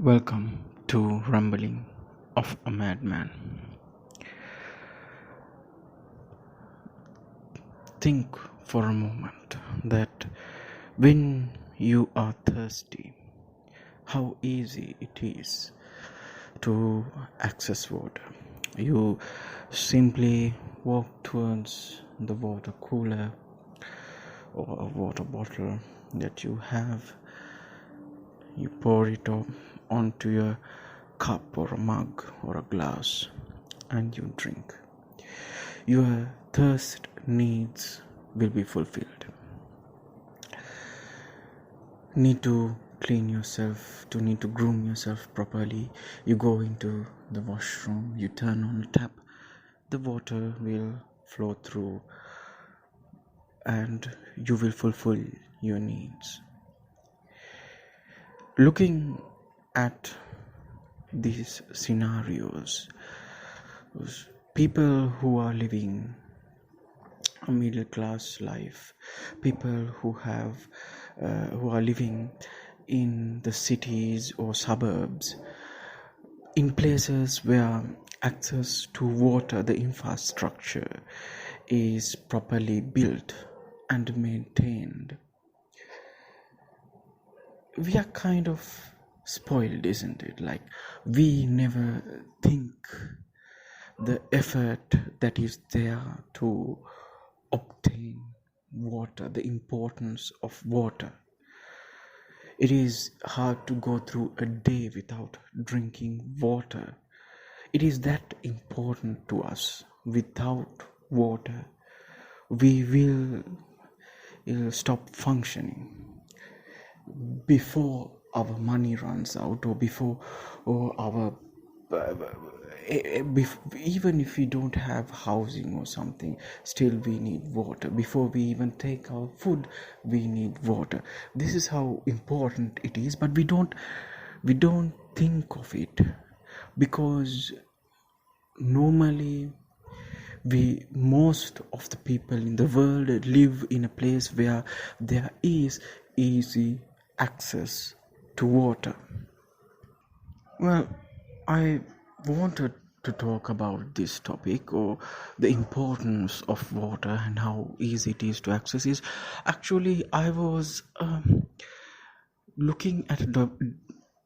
Welcome to Rambling of a Madman. Think for a moment that when you are thirsty, how easy it is to access water. You simply walk towards the water cooler or a water bottle that you have. You pour it onto your cup or a mug or a glass and you drink. Your thirst needs will be fulfilled. Need to clean yourself, need to groom yourself properly. You go into the washroom, you turn on the tap, the water will flow through and you will fulfill your needs. Looking at these scenarios, people who are living a middle class life, people who are living in the cities or suburbs, in places where access to water, the infrastructure is properly built and maintained, we are kind of spoiled, isn't it? Like, we never think the effort that is there to obtain water, the importance of water. It is hard to go through a day without drinking water. It is that important to us. Without water, we will stop functioning before our money runs out, or before our even if we don't have housing or something, still we need water. Before we even take our food, we need water. This is how important it is, but we don't think of it, because normally most of the people in the world live in a place where there is easy access to water. Well, I wanted to talk about this topic, or the importance of water and how easy it is to access. Is actually, I was looking at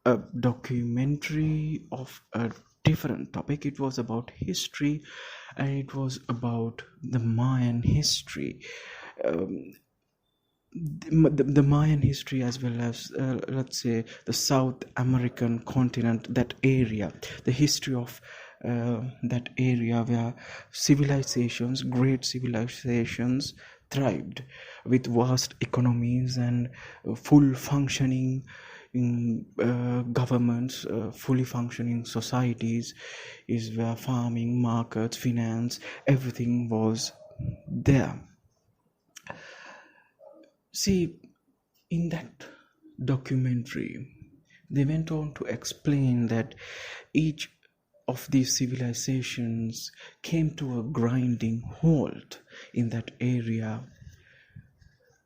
a documentary of a different topic. It was about history, and it was about the Mayan history. The Mayan history, as well as let's say the South American continent, that area, the history of that area where great civilizations thrived with vast economies and full functioning in governments, fully functioning societies, is where farming, markets, finance, everything was there. See, in that documentary, they went on to explain that each of these civilizations came to a grinding halt in that area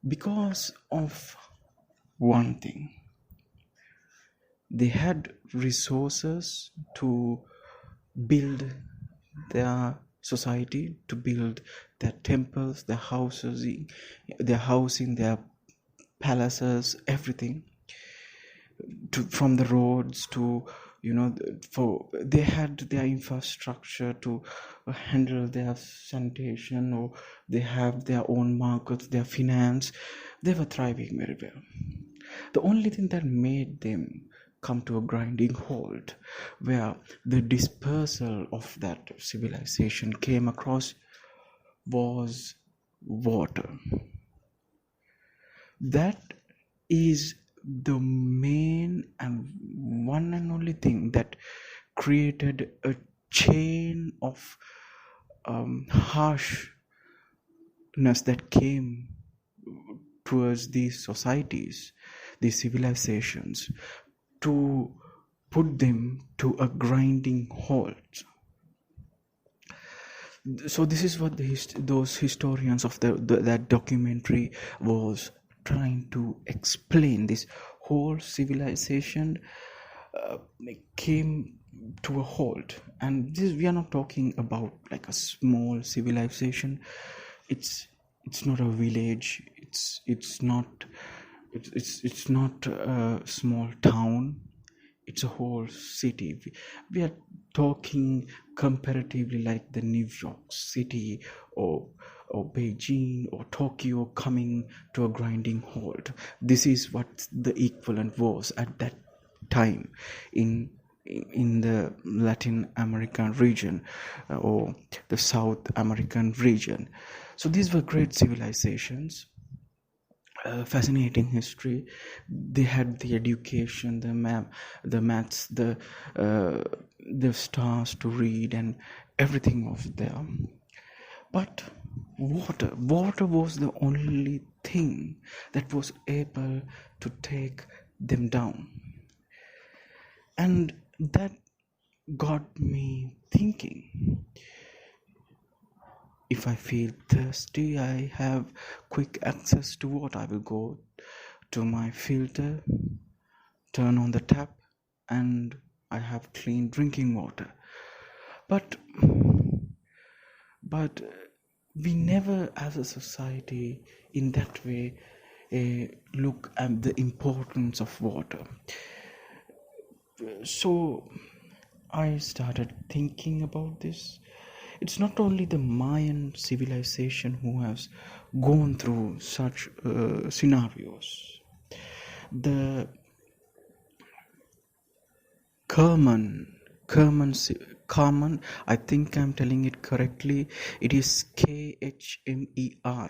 because of one thing. They had resources to build their society, to build their temples, their housing, their palaces, everything, from the roads to, they had their infrastructure to handle their sanitation, or they have their own markets, their finance. They were thriving very well. The only thing that made them come to a grinding halt, where the dispersal of that civilization came across, was water. That is the main and one and only thing that created a chain of harshness that came towards these societies, these civilizations, to put them to a grinding halt. So this is what those historians of that documentary was trying to explain. This whole civilization came to a halt. And this, we are not talking about like a small civilization. It's not a village. It's not a small town. It's a whole city. We are talking comparatively like the New York City, or Beijing or Tokyo coming to a grinding halt. This is what the equivalent was at that time in the Latin American region, or the South American region. So these were great civilizations, fascinating history. They had the education, the maths, the stars to read, and everything was there. But water was the only thing that was able to take them down. And that got me thinking. If I feel thirsty, I have quick access to water. I will go to my filter, turn on the tap, and I have clean drinking water. But we never, as a society, in that way, look at the importance of water. So I started thinking about this. It's not only the Mayan civilization who has gone through such scenarios. The Karman, I think I'm telling it correctly. It is Khmer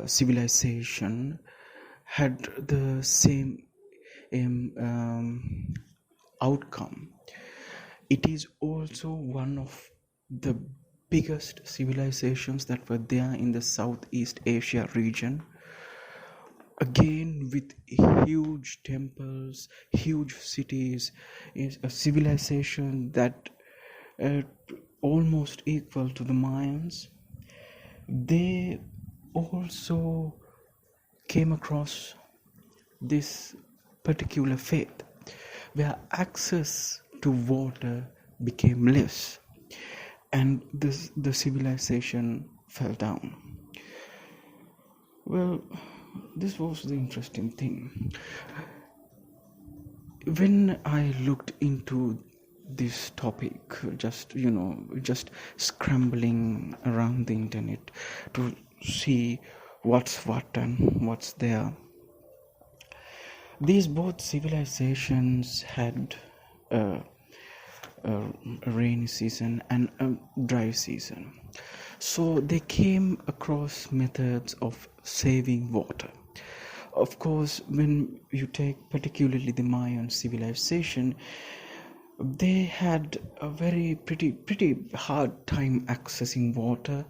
civilization had the same outcome. It is also one of the biggest civilizations that were there in the Southeast Asia region. Again, with huge temples, huge cities, is a civilization that almost equal to the Mayans. They also came across this particular faith where access to water became less, and the civilization fell down. Well, this was the interesting thing. When I looked into this topic, just scrambling around the internet to see what's what and what's there, these both civilizations had a rainy season and a dry season. So they came across methods of saving water. Of course, when you take particularly the Mayan civilization, they had a very pretty hard time accessing water.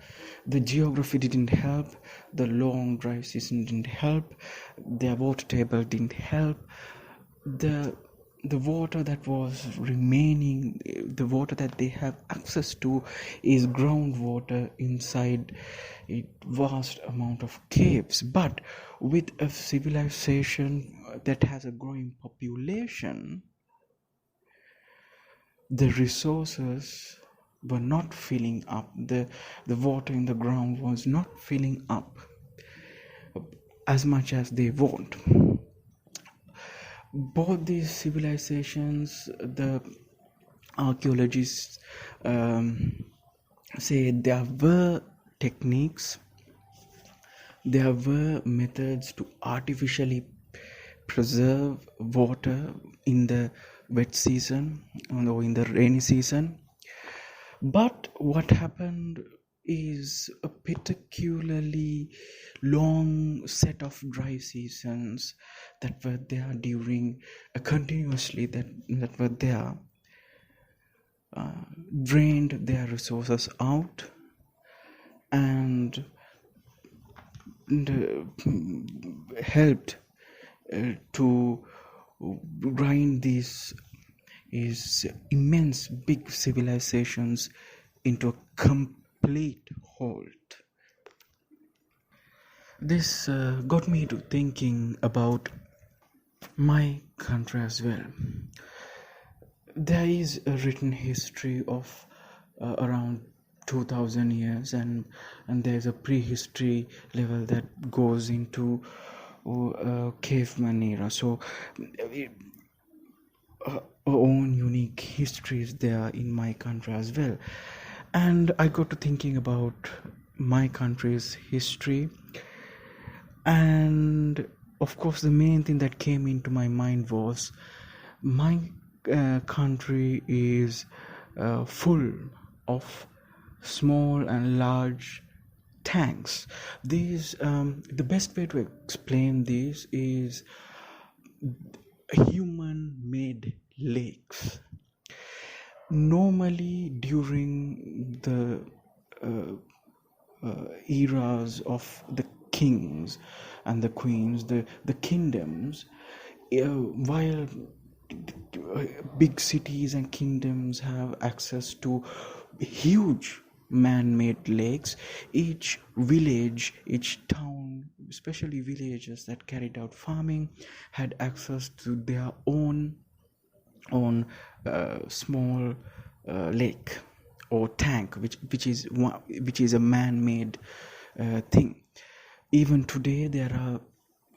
The geography didn't help, the long dry season didn't help, their water table didn't help. The water that was remaining, the water that they have access to, is groundwater inside a vast amount of caves. But with a civilization that has a growing population, the resources were not filling up. The water in the ground was not filling up as much as they want. Both these civilizations, the archaeologists say there were techniques, there were methods to artificially preserve water in the wet season or in the rainy season. But what happened is a particularly long set of dry seasons that were there during continuously that were there, drained their resources out and helped to grind these immense big civilizations into a complete halt. This got me to thinking about my country as well. there is a written history of around 2000 years, and there's a prehistory level that goes into caveman era. So our own unique histories there in my country as well. And I got to thinking about my country's history, and of course the main thing that came into my mind was my country is full of small and large tanks. These the best way to explain this is human made lakes. Normally during the eras of the kings and the queens, the kingdoms, while big cities and kingdoms have access to huge man-made lakes, each village, each town, especially villages that carried out farming, had access to their own small lake or tank, which is a man-made thing. Even today, there are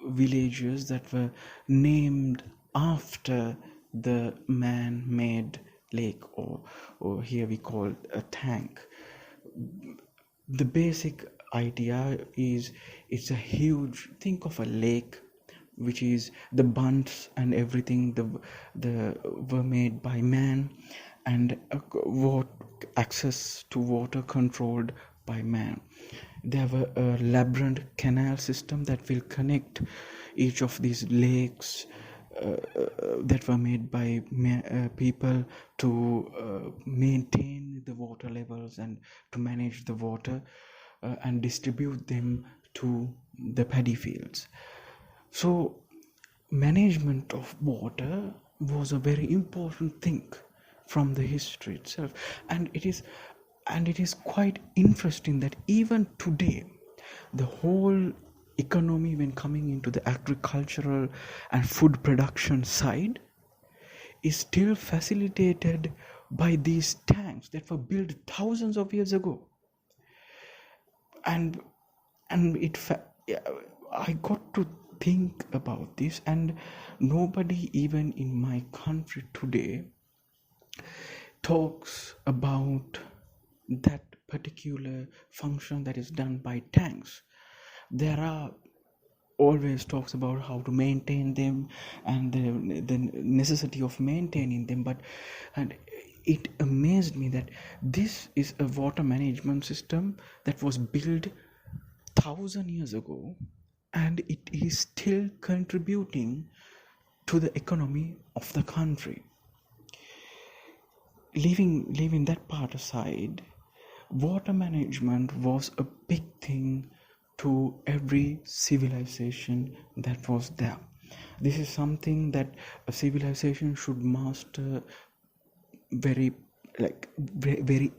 villages that were named after the man-made lake, or here we call a tank. The basic idea is it's a huge, think of a lake which is the bunts and everything the were made by man, and access to water controlled by man. There were a labyrinth canal system that will connect each of these lakes that were made by people to maintain the water levels and to manage the water and distribute them to the paddy fields. So management of water was a very important thing from the history itself, and it is quite interesting that even today the whole economy, when coming into the agricultural and food production side, is still facilitated by these tanks that were built thousands of years ago. And I got to think about this, and nobody even in my country today talks about that particular function that is done by tanks. There are always talks about how to maintain them and the necessity of maintaining them, and it amazed me that this is a water management system that was built 1000 years ago, and it is still contributing to the economy of the country. Leaving that part aside, water management was a big thing to every civilization that was there. This is something that a civilization should master very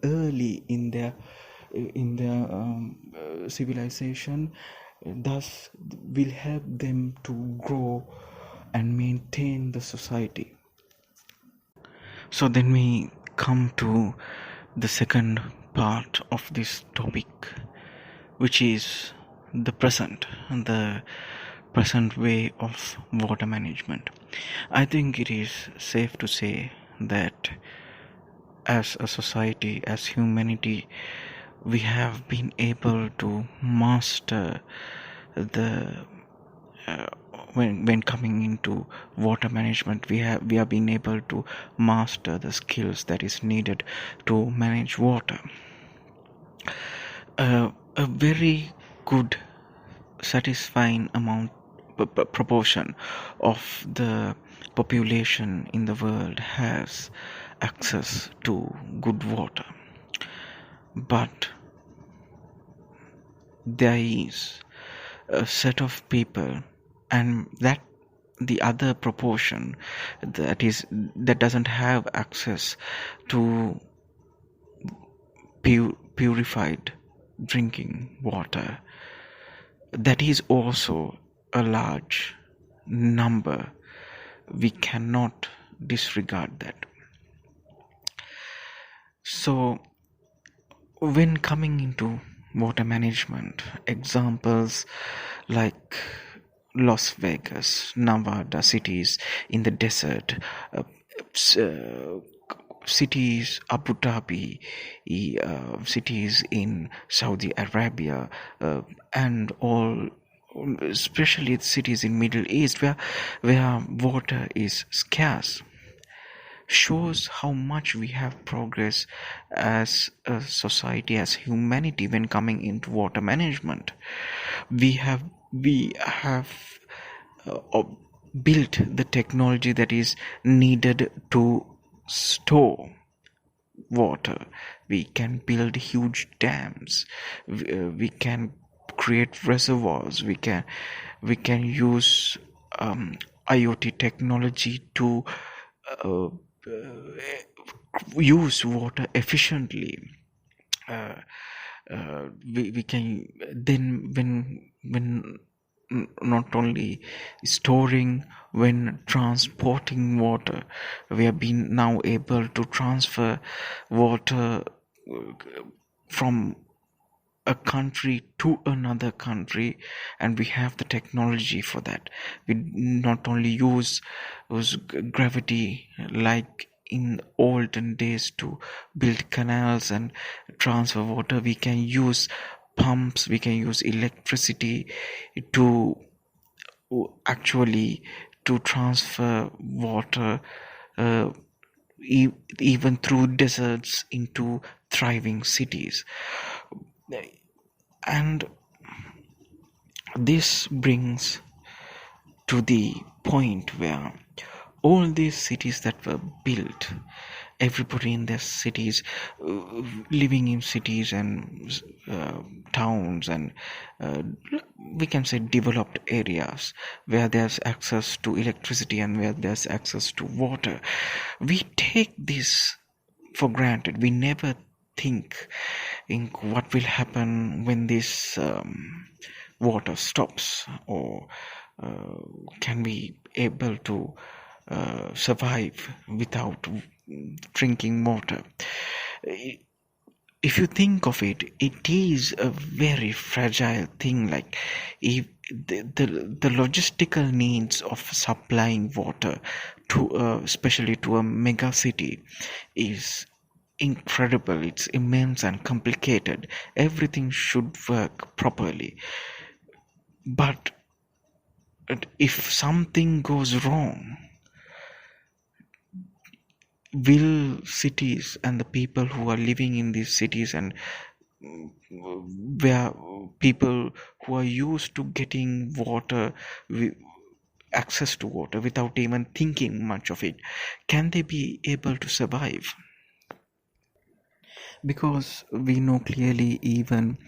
early in their civilization. Thus will help them to grow and maintain the society. So then we come to the second part of this topic, which is the present way of water management. I think it is safe to say that as a society, as humanity, we have been able to master the when coming into water management, we have been able to master the skills that is needed to manage water. A very good satisfying proportion of the population in the world has access to good water, but there is a set of people, and that the other proportion that doesn't have access to purified drinking water. That is also a large number. We cannot disregard that. So when coming into water management, examples like Las Vegas, Nevada, cities in the desert, uh, cities Abu Dhabi, cities in Saudi Arabia, and all, especially cities in Middle East where water is scarce, shows how much we have progressed as a society, as humanity, when coming into water management. We have built the technology that is needed to store water. We can build huge dams. We can create reservoirs. We can use IoT technology to uh, use water efficiently. uh, we can then, when not only storing, when transporting water, we have been now able to transfer water from a country to another country, and we have the technology for that. We not only use gravity like in olden days to build canals and transfer water. We can use pumps, we can use electricity to actually to transfer water, uh, even through deserts into thriving cities. And this brings to the point where all these cities that were built, everybody in their cities, living in cities and towns, and uh, we can say developed areas where there's access to electricity and where there's access to water, we take this for granted. We never think in what will happen when this water stops, or uh, can we able to survive without drinking water. If you think of it, it is a very fragile thing. Like, if the logistical needs of supplying water to especially to a mega city is incredible. It's immense and complicated. Everything should work properly, but if something goes wrong, will cities and the people who are living in these cities, and where people who are used to getting water, access to water without even thinking much of it, can they be able to survive? Because we know clearly, even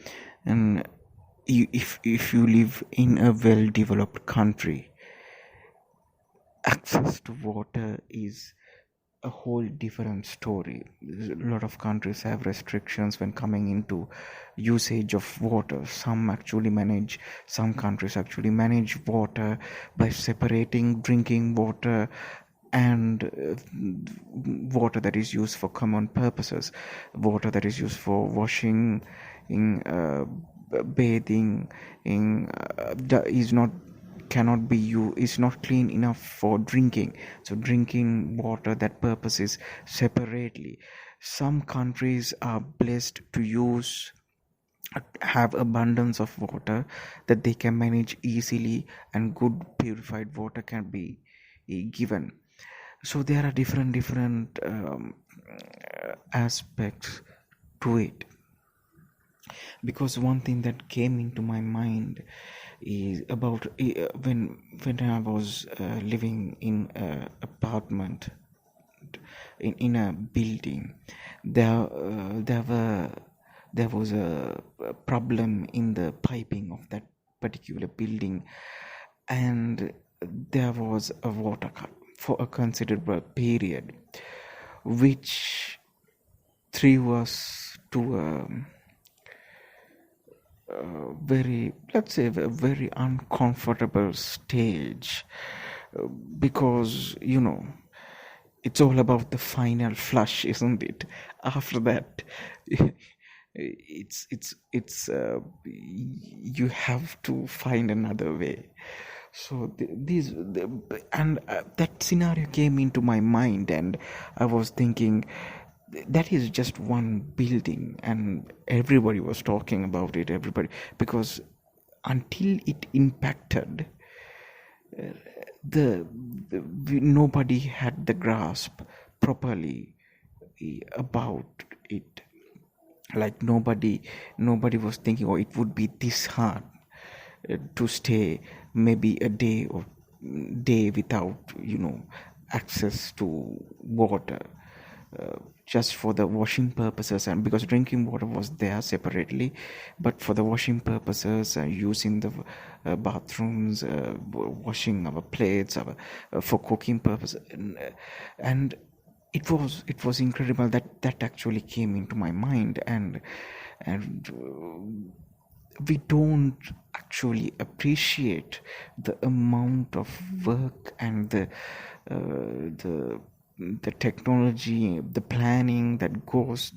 and if you live in a well developed country, access to water is a whole different story. A lot of countries have restrictions when coming into usage of water. Some countries actually manage water by separating drinking water and water that is used for common purposes, water that is used for washing, in bathing, in is not cannot be you is not clean enough for drinking. So drinking water, that purpose is separately. Some countries are blessed to have abundance of water that they can manage easily, and good purified water can be given. So there are different aspects to it. Because one thing that came into my mind is about when I was living in an apartment, in a building. There was a problem in the piping of that particular building, and there was a water cut for a considerable period, which threw us to very, let's say, a very uncomfortable stage, because it's all about the final flush, isn't it? After that, you have to find another way. So that scenario came into my mind, and I was thinking, that is just one building, and everybody was talking about it, everybody, because until it impacted, nobody had the grasp properly about it. Like nobody was thinking, oh, it would be this hard to stay maybe a day without access to water, just for the washing purposes, and because drinking water was there separately, but for the washing purposes, using the bathrooms, washing our plates, for cooking purposes, and it was incredible that actually came into my mind. And we don't actually appreciate the amount of work and the technology, the planning that goes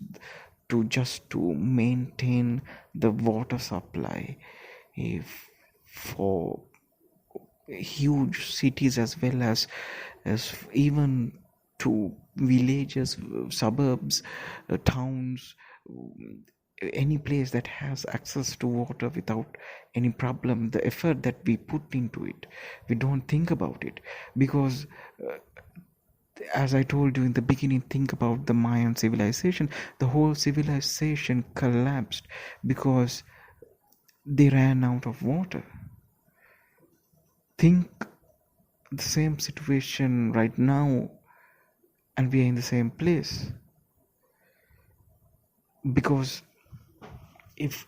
to just to maintain the water supply, if for huge cities, as well as even to villages, suburbs, towns, any place that has access to water without any problem. The effort that we put into it, we don't think about it, because as I told you in the beginning, think about the Mayan civilization. The whole civilization collapsed because they ran out of water. Think the same situation right now, and we are in the same place. Because if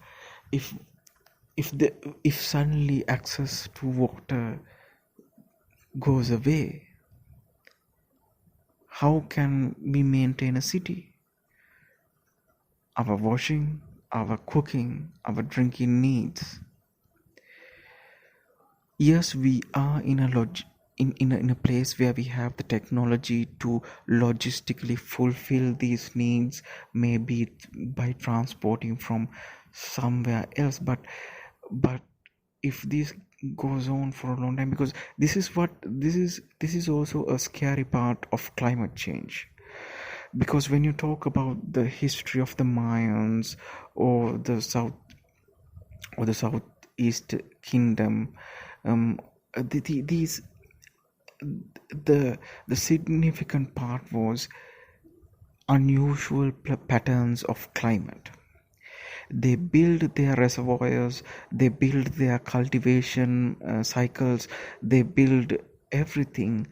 suddenly access to water goes away, how can we maintain a city? Our washing, our cooking, our drinking needs. Yes, we are in a place where we have the technology to logistically fulfill these needs, maybe by transporting from somewhere else, but if this goes on for a long time, because this is also a scary part of climate change. Because when you talk about the history of the Mayans, or the Southeast Kingdom, these the significant part was unusual patterns of climate. They build their reservoirs, they build their cultivation cycles, they build everything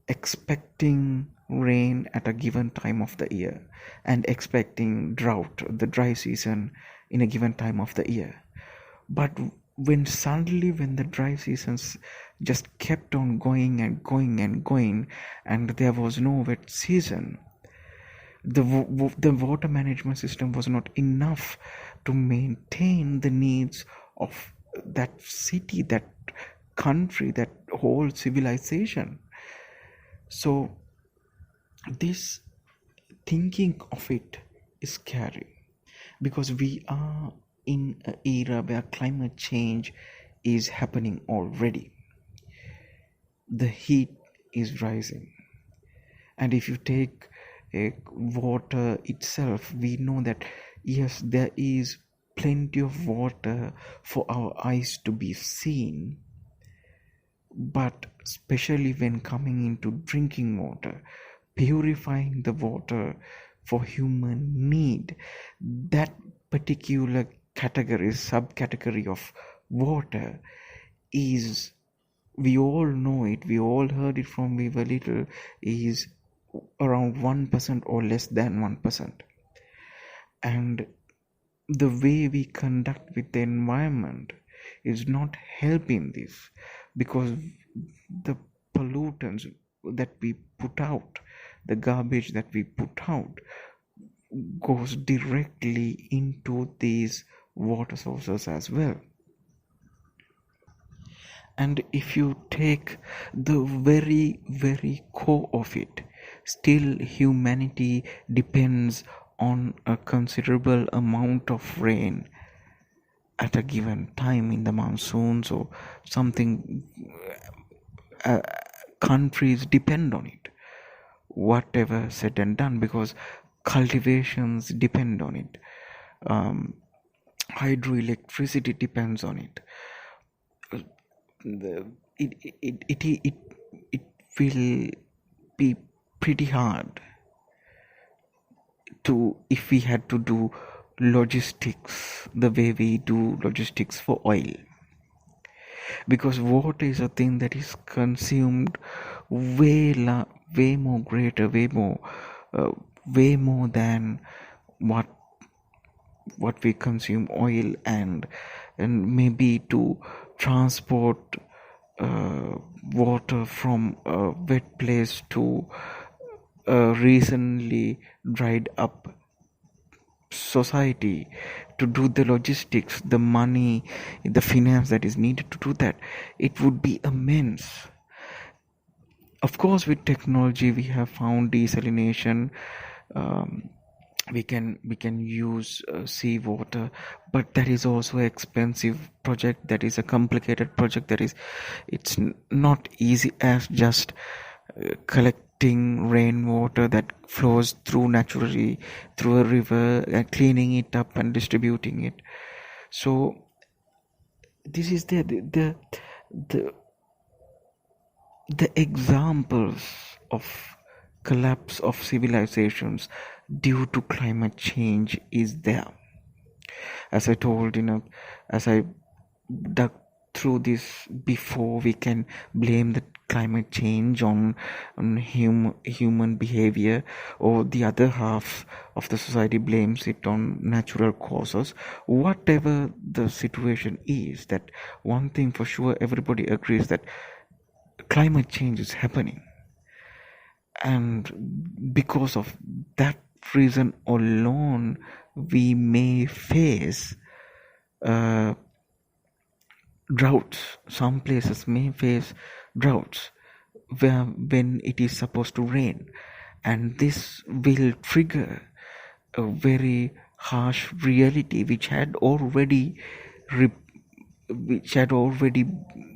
expecting rain at a given time of the year, and expecting drought, the dry season, in a given time of the year. But when the dry seasons just kept on going and going and going, and there was no wet season, the water management system was not enough to maintain the needs of that city, that country, that whole civilization. So this thinking of it is scary, because we are in an era where climate change is happening already. The heat is rising, and if you take water itself, we know that yes, there is plenty of water for our eyes to be seen, but especially when coming into drinking water, purifying the water for human need, that particular subcategory of water is, we all know it, we all heard it from we were little, is around 1% or less than 1%. And the way we conduct with the environment is not helping this, because the pollutants that we put out, the garbage that we put out, goes directly into these water sources as well. And if you take the very, very core of it, still humanity depends on a considerable amount of rain at a given time in the monsoons or something. uh, Countries depend on it, whatever said and done, because cultivations depend on it. Hydroelectricity depends on it. The, it will be pretty hard to, if we had to do logistics the way we do logistics for oil, because water is a thing that is consumed way more greater, uh, way more than what we consume oil, and maybe to transport water from a wet place to a recently dried up society, to do the logistics, the money, the finance that is needed to do that, it would be immense. Of course, with technology we have found desalination. um, we can use seawater, but that is also an expensive project, that is a complicated project, that is, it's not easy as just collecting rainwater that flows through naturally through a river and cleaning it up and distributing it. So this is the the examples of collapse of civilizations due to climate change is there. As I told, as I dug through this before, we can blame the climate change on human behavior, or the other half of the society blames it on natural causes. Whatever the situation is, that one thing for sure everybody agrees, that climate change is happening, and because of that reason alone we may face uh, droughts. Some places may face droughts when it is supposed to rain, and this will trigger a very harsh reality which had already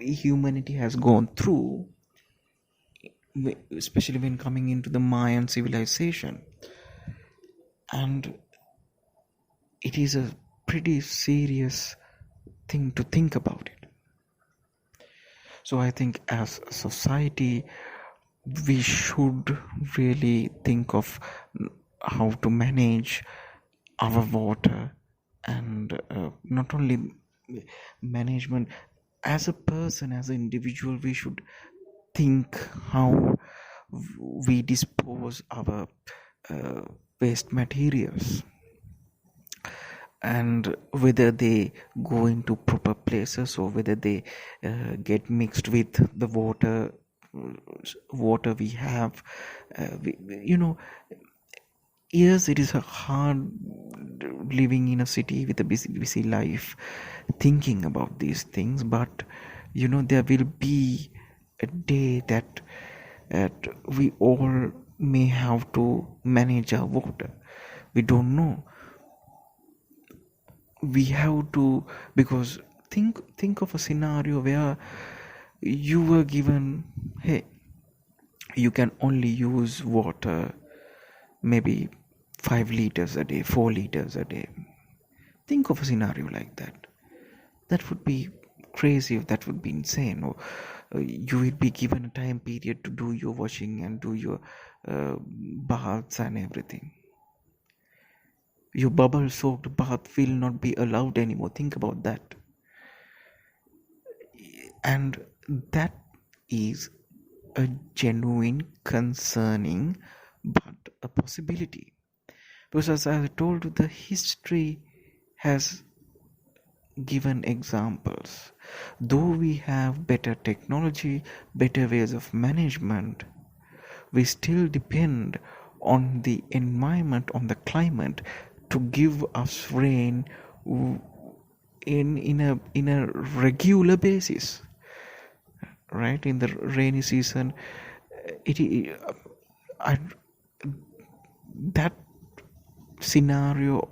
humanity has gone through, especially when coming into the Mayan civilization. And it is a pretty serious thing to think about it. So I think as a society we should really think of how to manage our water, and not only management, as a person, as an individual, we should think how we dispose our uh, waste materials, and whether they go into proper places or whether they get mixed with the water we have. You know, yes, it is a hard living in a city with a busy life, thinking about these things, but there will be a day that we all may have to manage our water. We don't know. We have to, because think of a scenario where you were given, hey, you can only use water maybe 5 liters a day, 4 liters a day. Think of a scenario like that. That would be crazy, that would be insane. Or you will be given a time period to do your washing and do your baths and everything. Your bubble soaked bath will not be allowed anymore. Think about that. And that is a genuine concerning but a possibility, because as I told you, the history has given examples. Though we have better technology, better ways of management, we still depend on the environment, on the climate, to give us rain in a regular basis. Right, in the rainy season, that scenario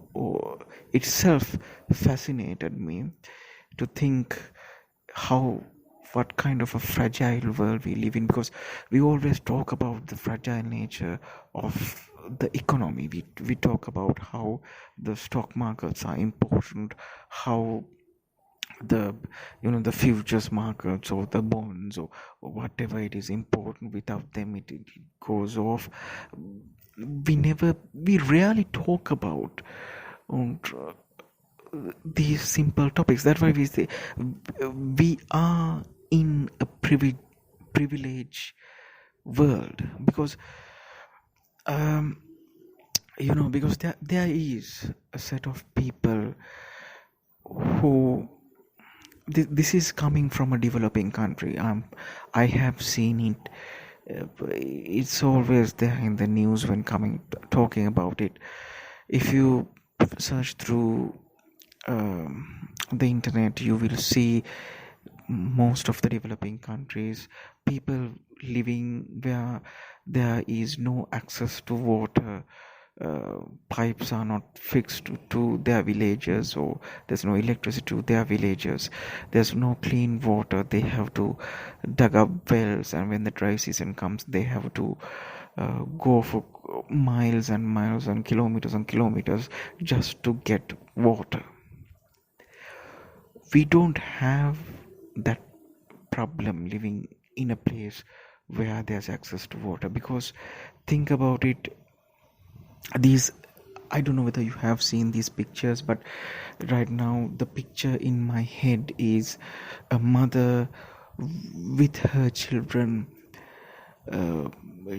itself fascinated me, to think how, what kind of a fragile world we live in, because we always talk about the fragile nature of the economy. We talk about how the stock markets are important, how the, the futures markets or the bonds, or whatever it is important. Without them, it goes off. We rarely talk about um, these simple topics. That's why we say we are in a privileged world, because um, because there is a set of people who, this is coming from a developing country. I have seen it. It's always there in the news when talking about it. If you search through the internet, you will see most of the developing countries, people living where there is no access to water. Pipes are not fixed to their villages, or there's no electricity to their villages. There's no clean water. They have to dug up wells, and when the dry season comes, they have to go for miles and miles and kilometers just to get water. We don't have that problem living in a place where there's access to water, because think about it, these, I don't know whether you have seen these pictures, but right now the picture in my head is a mother with her children. uh,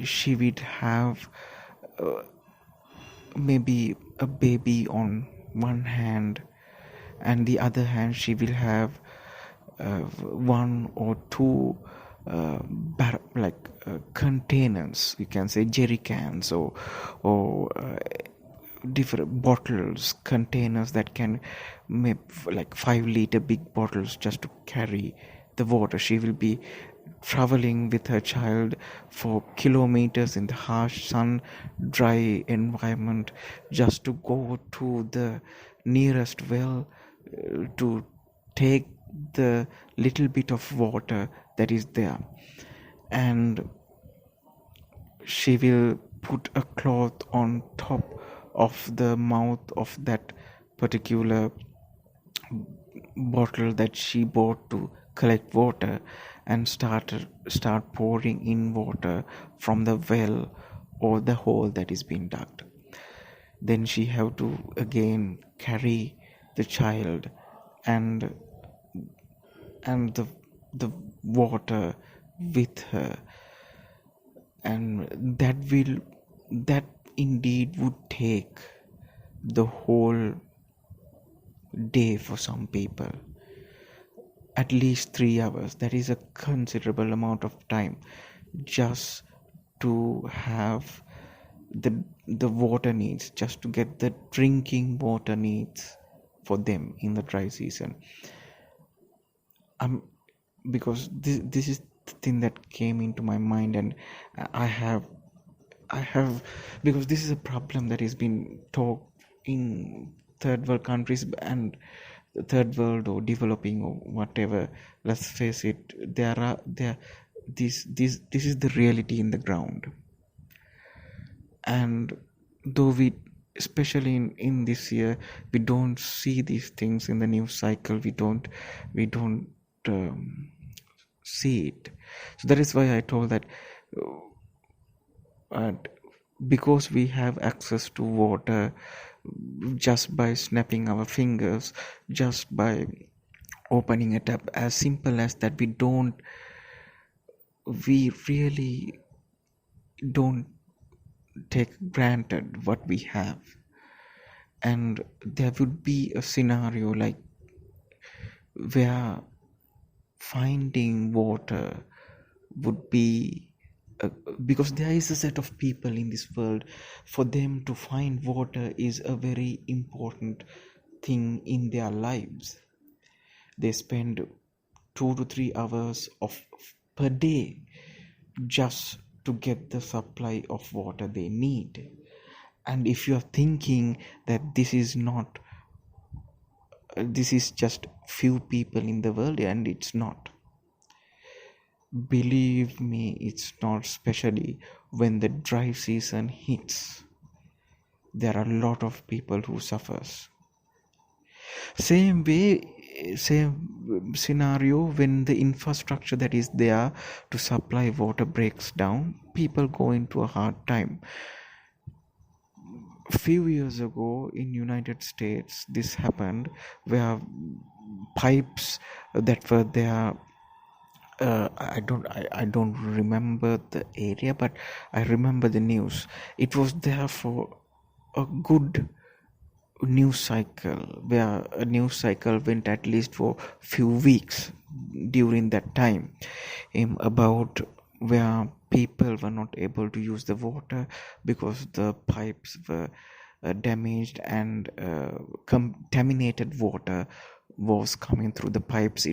she would have maybe a baby on one hand, and the other hand she will have one or two containers, you can say jerry cans, or different bottles, containers that can make like 5 liter big bottles just to carry the water. She will be traveling with her child for kilometers in the harsh sun, dry environment, just to go to the nearest well to take the little bit of water that is there. And she will put a cloth on top of the mouth of that particular bottle that she bought to collect water, and start pouring in water from the well or the hole that is being dug. Then she have to again carry the child and the water with her, and that indeed would take the whole day for some people, at least 3 hours. That is a considerable amount of time just to have the water needs, just to get the drinking water needs for them in the dry season. Because this is the thing that came into my mind, and I have because this is a problem that has been talked in third world countries, and third world or developing or whatever. Let's face it, this is the reality in the ground. And though we, especially in this year, we don't see these things in the news cycle, we don't see it. So that is why I told that because we have access to water just by snapping our fingers, just by opening a tap, as simple as that, we really don't take granted what we have. And there would be a scenario like where finding water would be because there is a set of people in this world, for them to find water is a very important thing in their lives. They spend 2 to 3 hours per day just to get the supply of water they need. And if you are thinking that this is just few people in the world, and it's not, believe me, it's not. Especially when the dry season hits, there are a lot of people who suffers. Same way, same scenario, when the infrastructure that is there to supply water breaks down, people go into a hard time. A few years ago in United States, this happened, where pipes that were there, I don't remember the area, but I remember the news. It was there for a good news cycle, where a news cycle went at least for few weeks during that time, about where people were not able to use the water because the pipes were damaged, and contaminated water was coming through the pipes.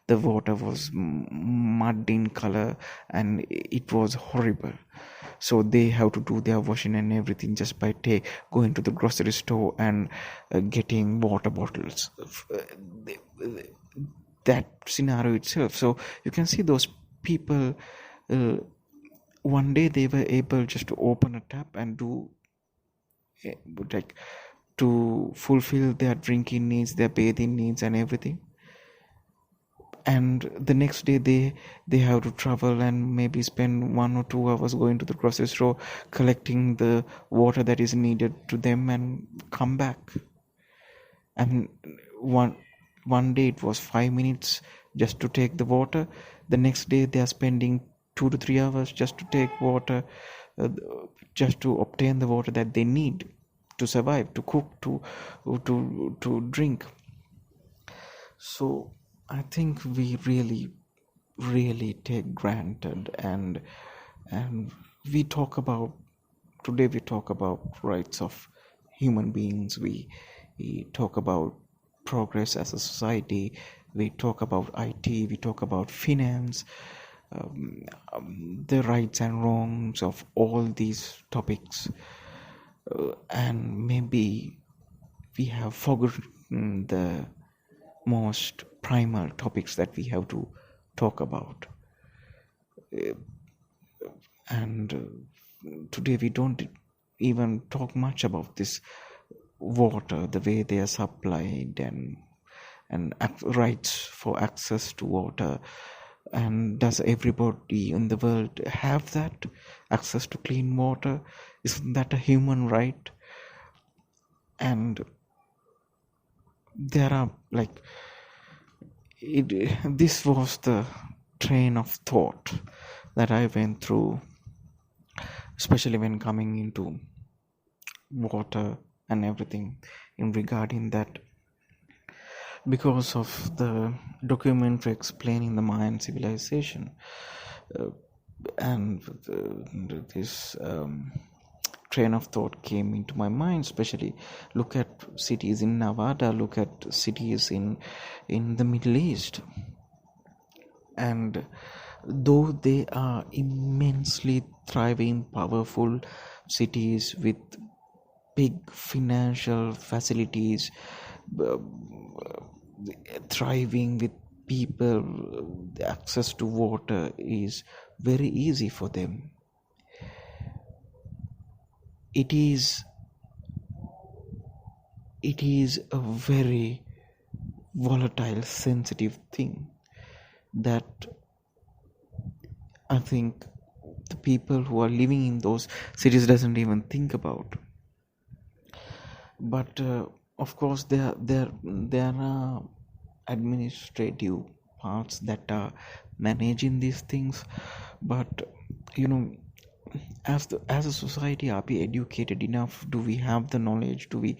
The water was mud in color, and it was horrible. So they have to do their washing and everything just by going to the grocery store and getting water bottles. That scenario itself. So you can see those people, one day they were able just to open a tap and do like to fulfill their drinking needs, their bathing needs and everything. And the next day they have to travel and maybe spend 1 or 2 hours going to the grocery store, collecting the water that is needed to them, and come back. And one day it was 5 minutes just to take the water. The next day they are spending 2 to 3 hours just to take water, just to obtain the water that they need to survive, to cook, to drink. So I think we really take granted, and we talk about rights of human beings. We talk about progress as a society. We talk about IT. We talk about finance, the rights and wrongs of all these topics, and maybe we have forgotten the most primal topics that we have to talk about. And today we don't even talk much about this water, the way they are supplied, and rights for access to water. And does everybody in the world have that access to clean water? Isn't that a human right? And there are this was the train of thought that I went through, especially when coming into water and everything in regarding that, because of the documentary explaining the Mayan civilization, and this train of thought came into my mind. Especially look at cities in Nevada, look at cities in the Middle East, and though they are immensely thriving, powerful cities with big financial facilities, thriving with people, the access to water is very easy for them. It is a very volatile, sensitive thing that I think the people who are living in those cities doesn't even think about. But of course there are administrative parts that are managing these things. But as a society, are we educated enough? Do we have the knowledge? Do we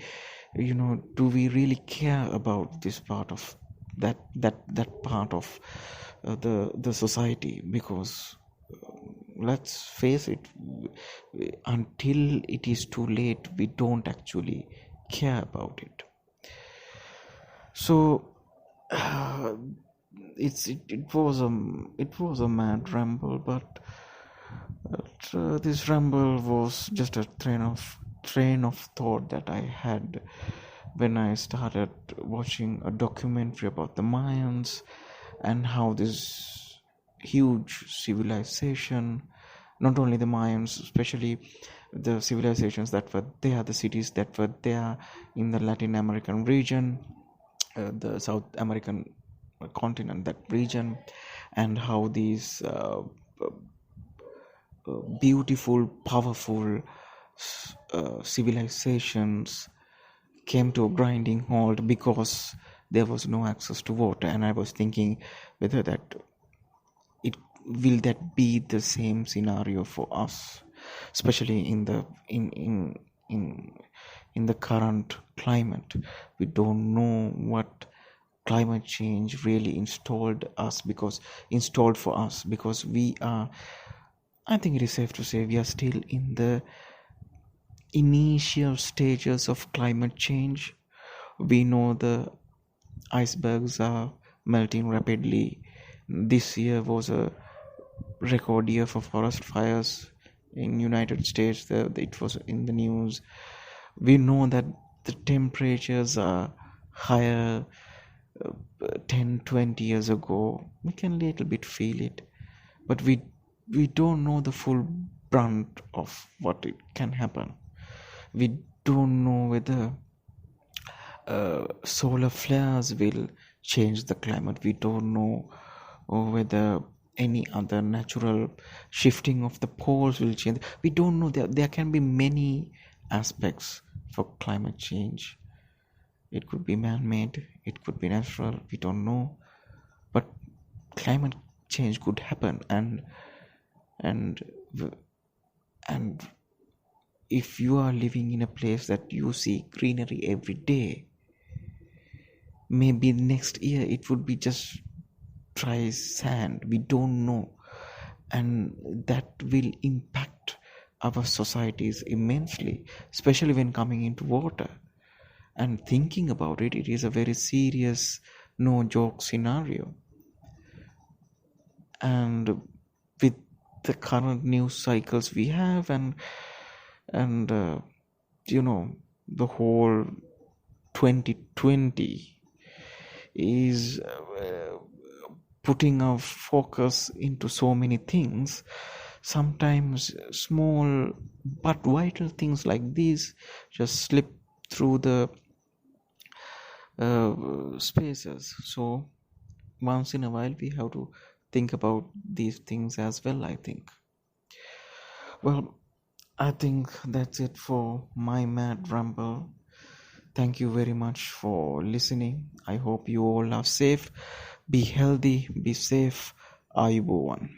really care about this part of that part of the society? Because let's face it, until it is too late, we don't actually care about it. So it was a mad ramble, but this ramble was just a train of train of thought that I had when I started watching a documentary about the Mayans and how this huge civilization, not only the Mayans, especially the civilizations that were there, the cities that were there in the Latin American region, the South American continent, that region, and how these beautiful, powerful civilizations came to a grinding halt because there was no access to water. And I was thinking whether it will that be the same scenario for us, especially in the current climate. We don't know what climate change really installed for us, because we are, I think it is safe to say, we are still in the initial stages of climate change. We know the icebergs are melting rapidly. This year was a record year for forest fires in United States. It was in the news. We know that the temperatures are higher 10-20 years ago. We can little bit feel it, but we don't know the full brunt of what it can happen. We don't know whether solar flares will change the climate. We don't know whether any other natural shifting of the poles will change. We don't know. There can be many aspects for climate change. It could be man-made, it could be natural, we don't know. But climate change could happen, and if you are living in a place that you see greenery every day, maybe next year it would be just dry sand. We don't know, and that will impact our societies immensely, especially when coming into water. And thinking about it, it is a very serious, no joke scenario. And with the current news cycles we have, and the whole 2020 is putting our focus into so many things. Sometimes small but vital things like these just slip through the spaces. So once in a while we have to think about these things as well, I think. Well, I think that's it for my mad ramble. Thank you very much for listening. I hope you all are safe. Be healthy, be safe. Ayubowan.